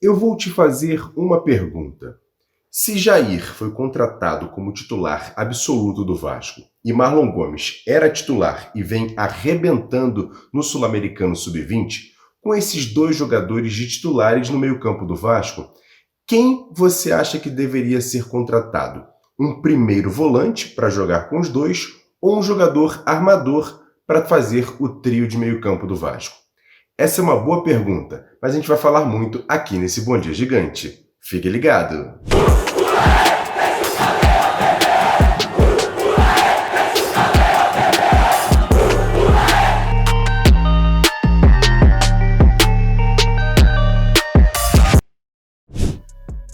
Eu vou te fazer uma pergunta. Se Jair foi contratado como titular absoluto do Vasco e Marlon Gomes era titular e vem arrebentando no Sul-Americano Sub-20, com esses dois jogadores de titulares no meio-campo do Vasco, quem você acha que deveria ser contratado? Um primeiro volante para jogar com os dois ou um jogador armador para fazer o trio de meio-campo do Vasco? Essa é uma boa pergunta, mas a gente vai falar muito aqui nesse Bom Dia Gigante. Fique ligado!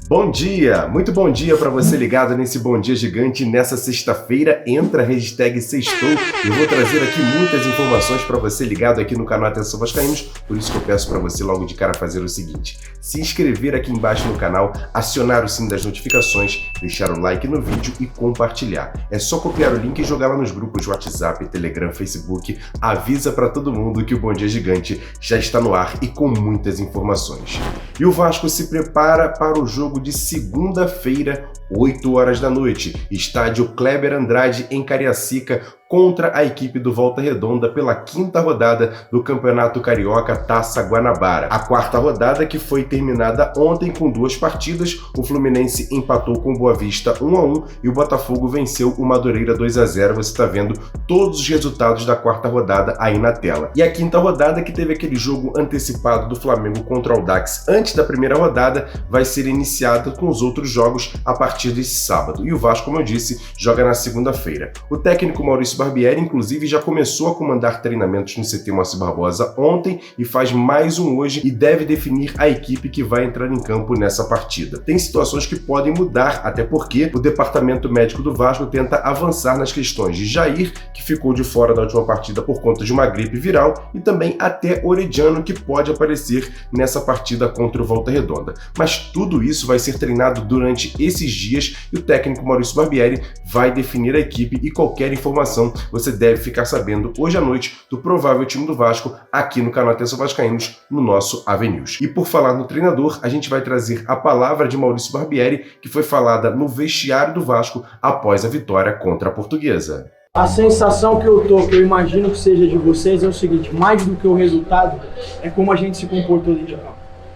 Bom dia! Muito bom dia para você ligado nesse Bom Dia Gigante. Nessa sexta-feira, entra a hashtag Sextou. Eu vou trazer aqui muitas informações para você ligado aqui no canal Atenção Vascaínos. Por isso que eu peço para você logo de cara fazer o seguinte: se inscrever aqui embaixo no canal, acionar o sino das notificações, deixar o like no vídeo e compartilhar. É só copiar o link e jogar lá nos grupos WhatsApp, Telegram, Facebook. Avisa para todo mundo que o Bom Dia Gigante já está no ar e com muitas informações. E o Vasco se prepara para o jogo de segunda-feira, 8 horas da noite, estádio Kleber Andrade em Cariacica, contra a equipe do Volta Redonda pela quinta rodada do Campeonato Carioca Taça Guanabara. A quarta rodada que foi terminada ontem com duas partidas, o Fluminense empatou com o Boa Vista 1-1 e o Botafogo venceu o Madureira 2-0. Você está vendo todos os resultados da quarta rodada aí na tela. E a quinta rodada, que teve aquele jogo antecipado do Flamengo contra o Audax antes da primeira rodada, vai ser iniciada com os outros jogos a partir desse sábado. E o Vasco, como eu disse, joga na segunda-feira. O técnico Maurício Barbieri, inclusive, já começou a comandar treinamentos no CT Moacir Barbosa ontem e faz mais um hoje e deve definir a equipe que vai entrar em campo nessa partida. Tem situações que podem mudar, até porque o departamento médico do Vasco tenta avançar nas questões de Jair, que ficou de fora da última partida por conta de uma gripe viral, e também até Orediano, que pode aparecer nessa partida contra o Volta Redonda. Mas tudo isso vai ser treinado durante esses dias e o técnico Maurício Barbieri vai definir a equipe, e qualquer informação você deve ficar sabendo hoje à noite do provável time do Vasco aqui no canal Atenção Vascaínos, no nosso AVNews. E por falar no treinador, a gente vai trazer a palavra de Maurício Barbieri, que foi falada no vestiário do Vasco após a vitória contra a Portuguesa. A sensação que eu imagino que seja de vocês é o seguinte: mais do que o resultado, é como a gente se comportou dentro de campo.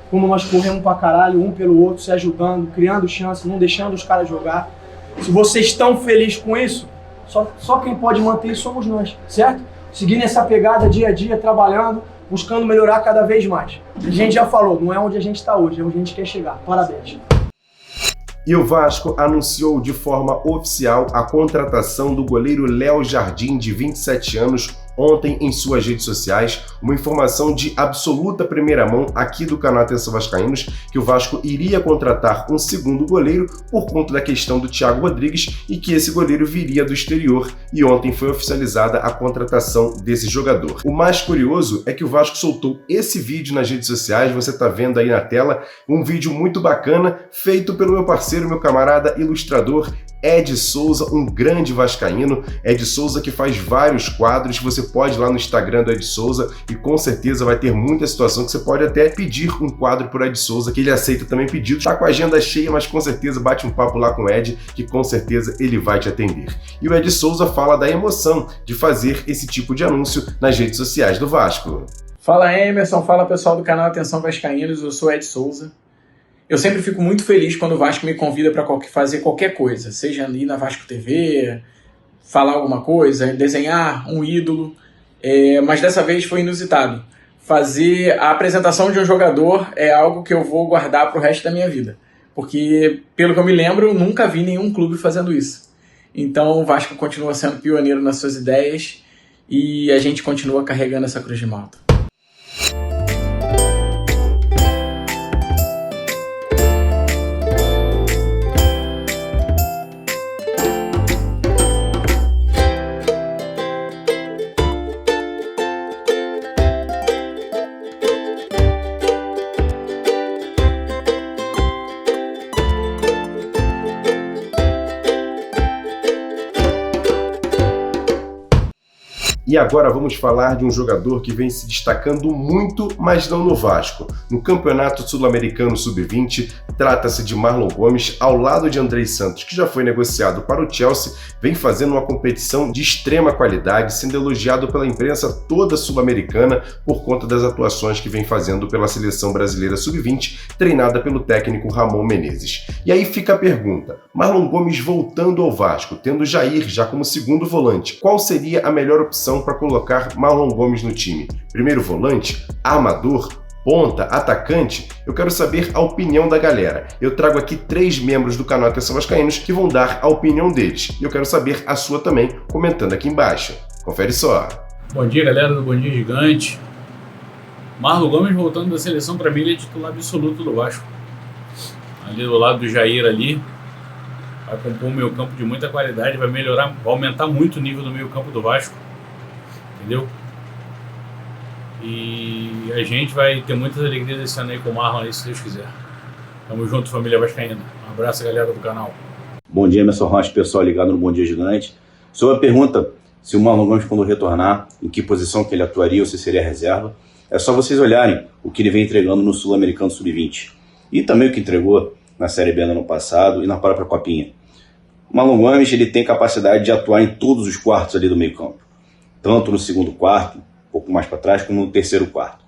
Como nós corremos pra caralho, um pelo outro, se ajudando, criando chance, não deixando os caras jogar. Se vocês estão felizes com isso, só quem pode manter isso somos nós, certo? Seguindo essa pegada dia a dia, trabalhando, buscando melhorar cada vez mais. A gente já falou, não é onde a gente está hoje, é onde a gente quer chegar. Parabéns. E o Vasco anunciou de forma oficial a contratação do goleiro Léo Jardim, de 27 anos, ontem em suas redes sociais. Uma informação de absoluta primeira mão aqui do canal Atenção Vascaínos, que o Vasco iria contratar um segundo goleiro por conta da questão do Thiago Rodrigues e que esse goleiro viria do exterior, e ontem foi oficializada a contratação desse jogador. O mais curioso é que o Vasco soltou esse vídeo nas redes sociais, você está vendo aí na tela, um vídeo muito bacana, feito pelo meu parceiro, meu camarada ilustrador Ed Souza, um grande vascaíno. Ed Souza que faz vários quadros, você pode ir lá no Instagram do Ed Souza e com certeza vai ter muita situação que você pode até pedir um quadro por Ed Souza, que ele aceita também pedidos. Tá com a agenda cheia, mas com certeza bate um papo lá com o Ed, que com certeza ele vai te atender. E o Ed Souza fala da emoção de fazer esse tipo de anúncio nas redes sociais do Vasco. Fala Emerson, fala pessoal do canal Atenção Vascaínos, eu sou Ed Souza. Eu sempre fico muito feliz quando o Vasco me convida para fazer qualquer coisa, seja ir na Vasco TV, falar alguma coisa, desenhar um ídolo, mas dessa vez foi inusitado. Fazer a apresentação de um jogador é algo que eu vou guardar para o resto da minha vida, porque, pelo que eu me lembro, eu nunca vi nenhum clube fazendo isso. Então o Vasco continua sendo pioneiro nas suas ideias e a gente continua carregando essa cruz de malta. E agora vamos falar de um jogador que vem se destacando muito, mas não no Vasco. No Campeonato Sul-Americano Sub-20, trata-se de Marlon Gomes, ao lado de Andrei Santos, que já foi negociado para o Chelsea, vem fazendo uma competição de extrema qualidade, sendo elogiado pela imprensa toda sul-americana por conta das atuações que vem fazendo pela seleção brasileira Sub-20, treinada pelo técnico Ramon Menezes. E aí fica a pergunta, Marlon Gomes voltando ao Vasco, tendo Jair já como segundo volante, qual seria a melhor opção para colocar Marlon Gomes no time? Primeiro volante? Armador? Ponta? Atacante? Eu quero saber a opinião da galera. Eu trago aqui 3 membros do canal Atenção Vascaínos que vão dar a opinião deles. E eu quero saber a sua também, comentando aqui embaixo. Confere só. Bom dia, galera do Bom Dia Gigante. Marlon Gomes voltando da seleção, para mim ele é titular absoluto do Vasco. Ali do lado do Jair ali, vai compor um meio campo de muita qualidade, vai melhorar, vai aumentar muito o nível do meio campo do Vasco. Entendeu? E a gente vai ter muitas alegrias esse ano aí com o Marlon aí, se Deus quiser. Tamo junto, família vascaína. Um abraço, galera do canal. Bom dia, Emerson Rocha, pessoal ligado no Bom Dia Gigante. Sobre a pergunta se o Marlon Gomes, quando retornar, em que posição que ele atuaria ou se seria reserva, é só vocês olharem o que ele vem entregando no Sul-Americano Sub-20. E também o que entregou na Série B no ano passado e na própria Copinha. O Marlon Gomes ele tem capacidade de atuar em todos os quartos ali do meio campo. Tanto no segundo quarto, um pouco mais para trás, como no terceiro quarto.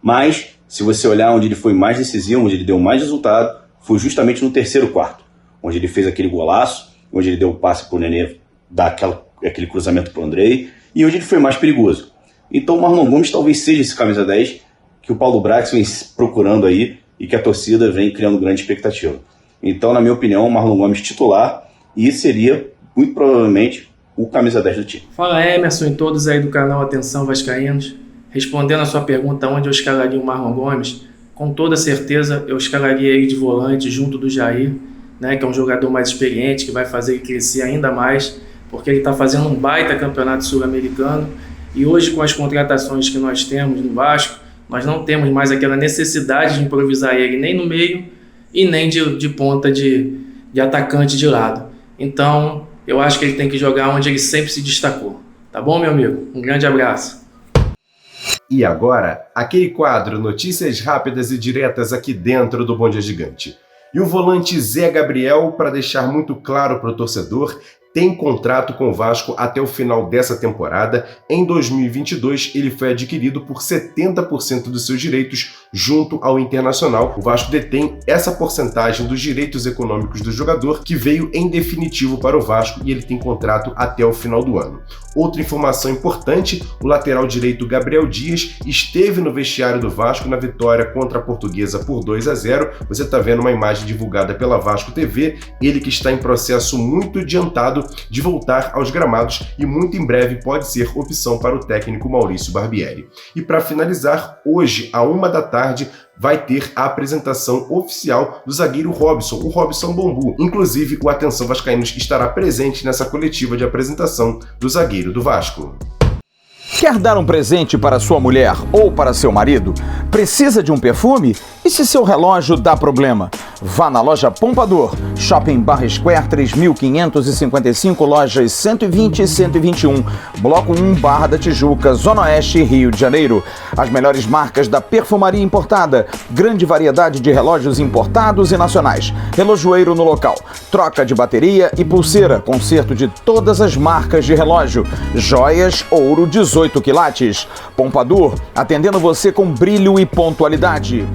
Mas, se você olhar onde ele foi mais decisivo, onde ele deu mais resultado, foi justamente no terceiro quarto, onde ele fez aquele golaço, onde ele deu o passe para o Nenê, dar aquele cruzamento para o Andrei, e onde ele foi mais perigoso. Então o Marlon Gomes talvez seja esse camisa 10 que o Paulo Brax vem procurando aí e que a torcida vem criando grande expectativa. Então, na minha opinião, o Marlon Gomes titular, e seria, muito provavelmente, o camisa 10 do time. Fala Emerson e todos aí do canal Atenção Vascaínos. Respondendo a sua pergunta onde eu escalaria o Marlon Gomes, com toda certeza eu escalaria ele de volante junto do Jair, né, que é um jogador mais experiente, que vai fazer ele crescer ainda mais, porque ele está fazendo um baita campeonato sul-americano e hoje com as contratações que nós temos no Vasco, nós não temos mais aquela necessidade de improvisar ele nem no meio e nem de ponta de atacante de lado. Então, eu acho que ele tem que jogar onde ele sempre se destacou. Tá bom, meu amigo? Um grande abraço. E agora, aquele quadro Notícias Rápidas e Diretas aqui dentro do Bom Dia Gigante. E o volante Zé Gabriel, para deixar muito claro para o torcedor, tem contrato com o Vasco até o final dessa temporada. Em 2022, ele foi adquirido por 70% dos seus direitos junto ao Internacional. O Vasco detém essa porcentagem dos direitos econômicos do jogador, que veio em definitivo para o Vasco e ele tem contrato até o final do ano. Outra informação importante, o lateral direito Gabriel Dias esteve no vestiário do Vasco na vitória contra a Portuguesa por 2-0. Você está vendo uma imagem divulgada pela Vasco TV, ele que está em processo muito adiantado de voltar aos gramados e muito em breve pode ser opção para o técnico Maurício Barbieri. E para finalizar, hoje, à 13h, vai ter a apresentação oficial do zagueiro Robson, o Robson Bambu. Inclusive, o Atenção Vascaínos estará presente nessa coletiva de apresentação do zagueiro do Vasco. Quer dar um presente para sua mulher ou para seu marido? Precisa de um perfume? E se seu relógio dá problema? Vá na loja Pompador, Shopping Barra Square 3555, lojas 120 e 121, Bloco 1, Barra da Tijuca, Zona Oeste, Rio de Janeiro. As melhores marcas da perfumaria importada, grande variedade de relógios importados e nacionais, relojoeiro no local, troca de bateria e pulseira, conserto de todas as marcas de relógio, joias, ouro 18 quilates. Pompador, atendendo você com brilho e pontualidade.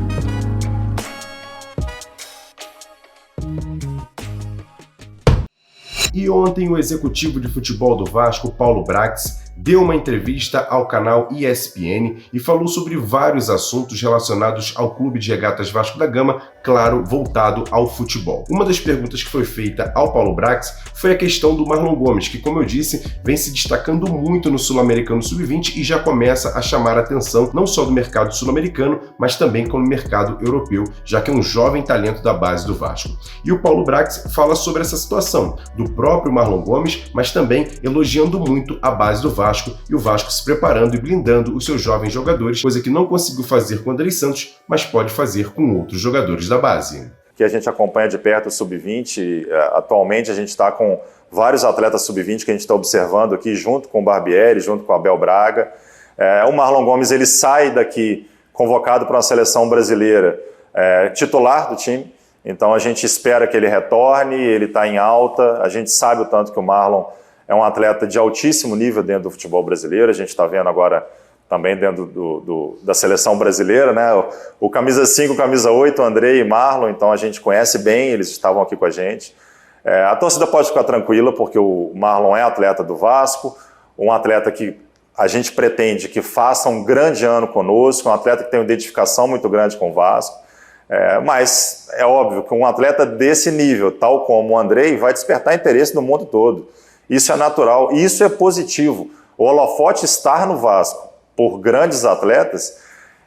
E ontem o executivo de futebol do Vasco, Paulo Brax, deu uma entrevista ao canal ESPN e falou sobre vários assuntos relacionados ao Clube de Regatas Vasco da Gama, claro, voltado ao futebol. Uma das perguntas que foi feita ao Paulo Brax foi a questão do Marlon Gomes, que, como eu disse, vem se destacando muito no Sul-Americano Sub-20 e já começa a chamar a atenção não só do mercado sul-americano, mas também como mercado europeu, já que é um jovem talento da base do Vasco. E o Paulo Brax fala sobre essa situação do próprio Marlon Gomes, mas também elogiando muito a base do Vasco e o Vasco se preparando e blindando os seus jovens jogadores, coisa que não conseguiu fazer com o Andrei Santos, mas pode fazer com outros jogadores da base. Que a gente acompanha de perto o Sub-20, atualmente a gente está com vários atletas sub-20 que a gente está observando aqui, junto com o Barbieri, junto com o Abel Braga. O Marlon Gomes ele sai daqui convocado para uma seleção brasileira, titular do time, então a gente espera que ele retorne, ele está em alta, a gente sabe o tanto que o Marlon é um atleta de altíssimo nível dentro do futebol brasileiro, a gente está vendo agora também dentro da seleção brasileira, né? O camisa 5, camisa 8, Andrei e Marlon, então a gente conhece bem, eles estavam aqui com a gente. A torcida pode ficar tranquila, porque o Marlon é atleta do Vasco, um atleta que a gente pretende que faça um grande ano conosco, um atleta que tem uma identificação muito grande com o Vasco, mas é óbvio que um atleta desse nível, tal como o Andrei, vai despertar interesse no mundo todo. Isso é natural, e isso é positivo. O holofote estar no Vasco por grandes atletas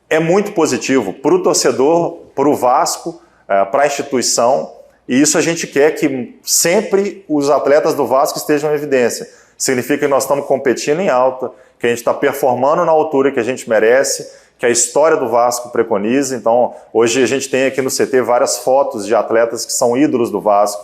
é muito positivo para o torcedor, para o Vasco, para a instituição, e isso a gente quer que sempre os atletas do Vasco estejam em evidência. Significa que nós estamos competindo em alta, que a gente está performando na altura que a gente merece, que a história do Vasco preconiza. Então, hoje a gente tem aqui no CT várias fotos de atletas que são ídolos do Vasco,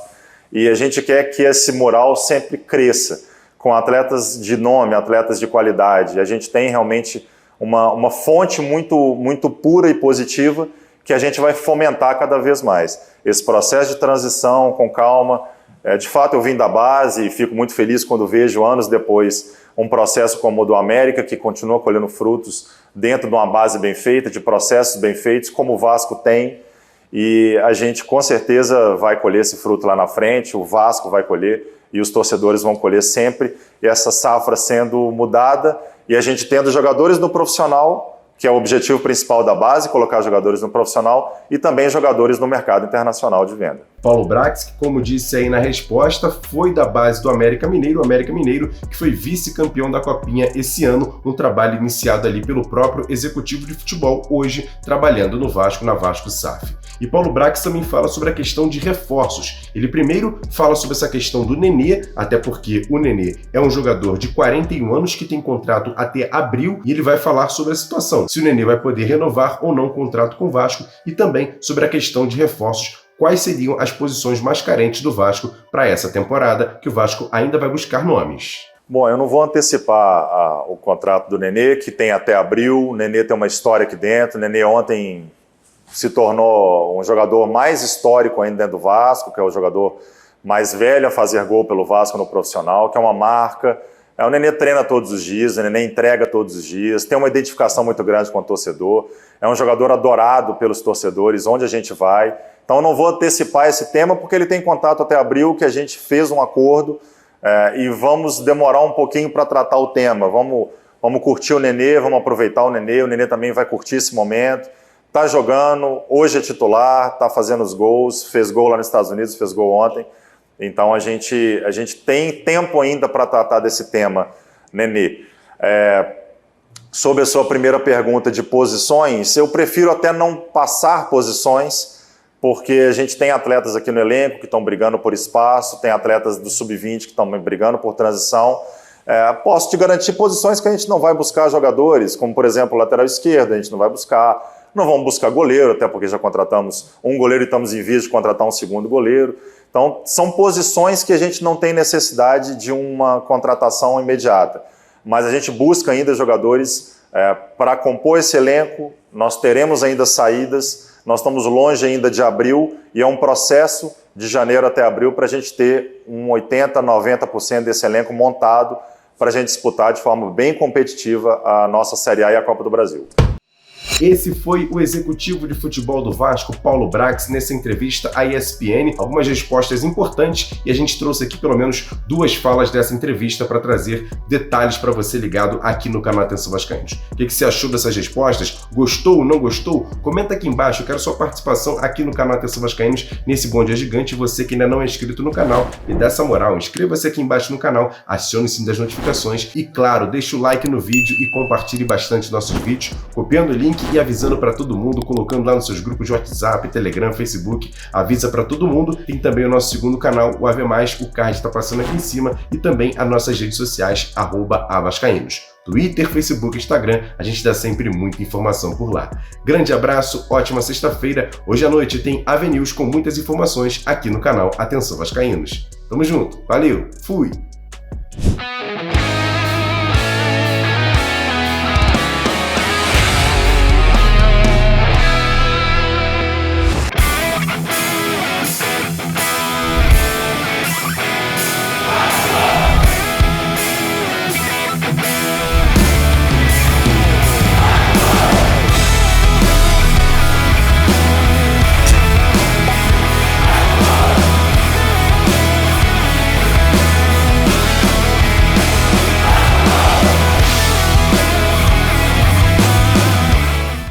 e a gente quer que esse mural sempre cresça, com atletas de nome, atletas de qualidade. A gente tem realmente uma fonte muito pura e positiva que a gente vai fomentar cada vez mais. Esse processo de transição com calma. De fato, eu vim da base e fico muito feliz quando vejo, anos depois, um processo como o do América, que continua colhendo frutos dentro de uma base bem feita, de processos bem feitos, como o Vasco tem. E a gente, com certeza, vai colher esse fruto lá na frente, o Vasco vai colher e os torcedores vão colher sempre essa safra sendo mudada e a gente tendo jogadores no profissional, que é o objetivo principal da base, colocar jogadores no profissional e também jogadores no mercado internacional de venda. Paulo Brax, que como disse aí na resposta, foi da base do América Mineiro, o América Mineiro que foi vice-campeão da Copinha esse ano, um trabalho iniciado ali pelo próprio executivo de futebol, hoje trabalhando no Vasco, na Vasco SAF. E Paulo Brax também fala sobre a questão de reforços. Ele primeiro fala sobre essa questão do Nenê, até porque o Nenê é um jogador de 41 anos que tem contrato até abril e ele vai falar sobre a situação, se o Nenê vai poder renovar ou não o contrato com o Vasco e também sobre a questão de reforços, quais seriam as posições mais carentes do Vasco para essa temporada, que o Vasco ainda vai buscar nomes. Bom, eu não vou antecipar o contrato do Nenê, que tem até abril. O Nenê tem uma história aqui dentro. O Nenê ontem se tornou um jogador mais histórico ainda dentro do Vasco, que é o jogador mais velho a fazer gol pelo Vasco no profissional, que é uma marca. O Nenê treina todos os dias, o Nenê entrega todos os dias, tem uma identificação muito grande com o torcedor, é um jogador adorado pelos torcedores, onde a gente vai. Então eu não vou antecipar esse tema porque ele tem contato até abril, que a gente fez um acordo e vamos demorar um pouquinho para tratar o tema. Vamos curtir o Nenê, vamos aproveitar o Nenê também vai curtir esse momento. Está jogando, hoje é titular, está fazendo os gols, fez gol lá nos Estados Unidos, fez gol ontem. Então a gente tem tempo ainda para tratar desse tema, Nenê. Sobre a sua primeira pergunta de posições, eu prefiro até não passar posições, porque a gente tem atletas aqui no elenco que estão brigando por espaço, tem atletas do sub-20 que estão brigando por transição. Posso te garantir posições que a gente não vai buscar jogadores, como por exemplo lateral esquerdo, a gente não vai buscar. Não vamos buscar goleiro, até porque já contratamos um goleiro e estamos em vias de contratar um segundo goleiro. Então, são posições que a gente não tem necessidade de uma contratação imediata. Mas a gente busca ainda jogadores para compor esse elenco, nós teremos ainda saídas, nós estamos longe ainda de abril e é um processo de janeiro até abril para a gente ter um 80%, 90% desse elenco montado para a gente disputar de forma bem competitiva a nossa Série A e a Copa do Brasil. Esse foi o executivo de futebol do Vasco, Paulo Brax, nessa entrevista à ESPN. Algumas respostas importantes e a gente trouxe aqui pelo menos 2 falas dessa entrevista para trazer detalhes para você ligado aqui no canal Atenção Vascaínos. O que você achou dessas respostas? Gostou ou não gostou? Comenta aqui embaixo, eu quero sua participação aqui no canal Atenção Vascaínos nesse Bom Dia Gigante. Você que ainda não é inscrito no canal, me dá essa moral, inscreva-se aqui embaixo no canal, acione o sininho das notificações e, claro, deixa o like no vídeo e compartilhe bastante nossos vídeos, copiando o link e avisando para todo mundo, colocando lá nos seus grupos de WhatsApp, Telegram, Facebook, avisa para todo mundo. Tem também o nosso segundo canal, o AV+, o card está passando aqui em cima, e também as nossas redes sociais, @avascaínos. Twitter, Facebook, Instagram, a gente dá sempre muita informação por lá. Grande abraço, ótima sexta-feira. Hoje à noite tem AV News com muitas informações aqui no canal Atenção Vascaínos. Tamo junto, valeu, fui!